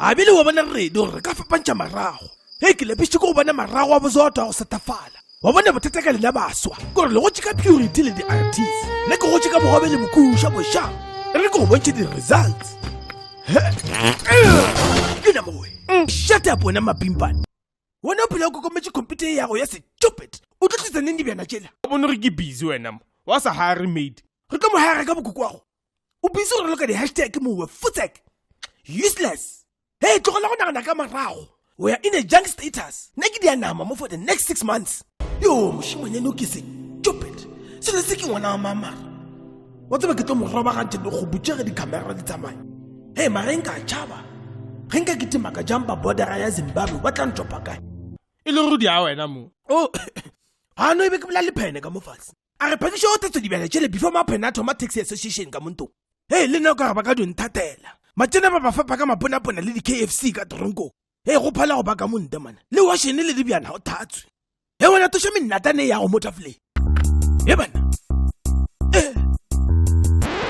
a bile wa bona ready gore ka fapantša marago he ke lepiše ko go bona marago a bozota go setafala wa bona bothata ka lena baswa gore le gotše ka purity le di-artist nne ke gotše ka bogobe le mokuša bošang e re ke go bontšhe di-results ena mowe shut up wena mapimpane wena o phela o kokometše computer ya go ya stupid o tlo tlisa neng dibjana tšela o bone re ke busy wena mo wa sa hire maid re ka mo hire ka bokoko wago o busy gore loka di-hashtag mowe futsek useless hey tlogela go nagana ka marago we are in a junk status nne ke dianama mo for the next 6 months yo mošimanyane o ke stupid selo se ke ngwana wa mamara wa tseba ke tlo morobagantse go butšege dicamera di tsamaya hey mara nka tšhaba ge nka ketima ka jumpa bordera ya Zimbabwe ba tla ntopa kae e le rudi a wena mo oh ano e be ke bola le phene ka mo fatshe a re phakiša o tatso dibjana tšele before maphene a thoma taxi association ka montong hey le nna o ka re ba ka donthatela matšena ba ba fapa ka maponapona le di-KFC ka tronko hey go phala go ba ka monte mana le washene le dibjana o thatswe he wena toša mennatane ya go motafole ye bana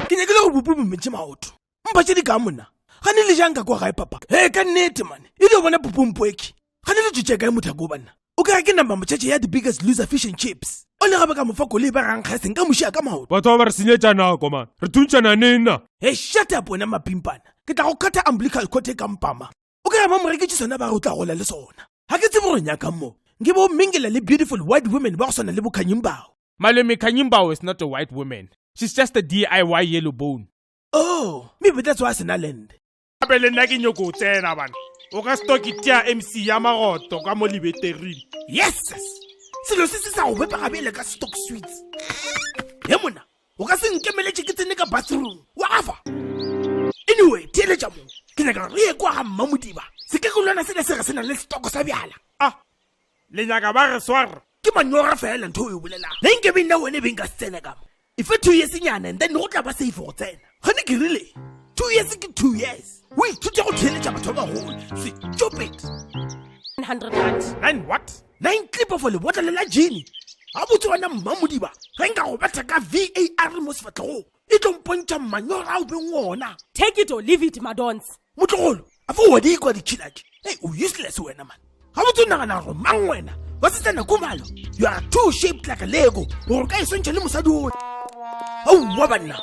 ke nyakile go bopu momentše maoto mpatše di ka mona gane le jang ka kwa gae papa he ka nnete mane e di o bona popompoeki gane le tšotše kae mothako o banna o kaya ke namba motšhatše ya the biggest loser fish and chips o le gabe ka mofa koloi ba gangkgaseng ka mošia ka maoto batho ba ba re senyetša nako man re thuntšana nena hey shut up wena mapimpana ke tla go kgatha umbilical cord e ka mpama o kaya ba moreketše sona ba re o tla gola le sona ga ke tsebe gore nyakang mo nke bo mingela le beautiful white women ba go swana le bokhanyimbao malome khanyimbao is not a white woman, she's just a DIY yellow bone. Oh maybe that's why sena land abe le nna ke nyoko o tsena bana o ka stoki tia MC ya magoto ka mo libeterini yes selo se se sa go bepa gabele ka stock sweets he mona o ka se nkemeletše ke tsene ka bathroom wa afa anyway theeletša mo ke nyaka re ye kwa ga mmamodiba se ke golwana sele se re se nang le stoko sa bjala le nyaka ba re swara ke manyora fela ntho o e bolelang le nkebe nna wene beng ka se tsene kamo if 2 years nyana and then go tla ba safe go tsena gane ke rile 2 years ke 2 years o ithute go theeletša batho ba bagolo stupid 100 rand 9 what 9 clip for lebotlolo la jene ga botse wana mmamodiba ge nka go batla ka VAR mo sefatlhego e tlo mpontšha manyora a o beng ona take it or leave it madons motlogolo a fo wa di kwa ditšhilake hey o useless wena man ga botse o nagana gore mang wena wa setsana kumalo you are too shaped like a lego gore ka e swantšha le mosadi one auwa banna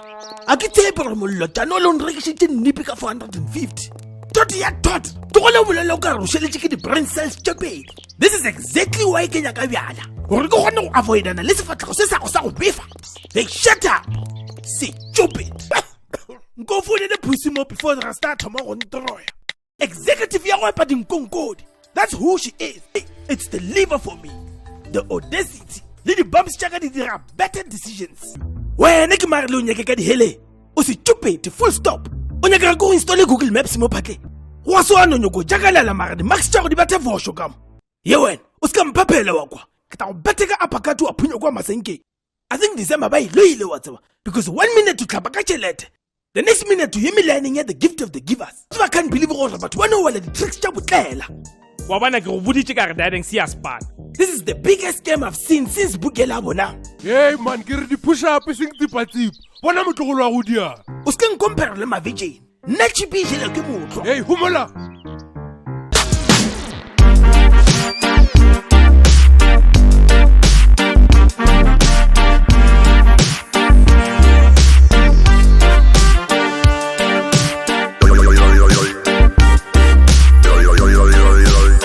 a ke tshepe gore mollo tano le o nrekišitše nnipi ka 450 tot ya tot togole o bolela o ka re o šeletše ke di-brain cells tše pedi this is exactly why ke nyaka bjala gore ke kgone go avoidana le sefatlhego se sa go sa go befa hey shut up stupid nko founele pusi mo before re start thoma go ntroya executive ya go epa dinkonkodi that's who she is hey, it's the liver for me the audacity le di-bumps tšaka di dira better decisions wena ke mare le o nyake ka dihele o stupid full stop o nyakega ko go installe Google Maps mo phatleng go a seano nyoko jakalela mare di-max tšago di bathe vosho kamo ye wena o se ka mphaphela wa kwa ke tla go bete ka apakate wa phunyo kwa masenkeng I think December ba iloile wa tseba because 1 minute to tlhapa ka tšhelete the next minute to hear me learning at the gift of the givers I can't believe gore batho ba no wala di-tricks tša botlela wa bona ke go boditše ka re dadeng se ya span this is the biggest game I've seen since bukela bonang hey man ke re di-push-up seng tsipatsipa bona motlogolo wa go diana o se ke nkompare le mavegene nna chipi e jele ke motlo hey humola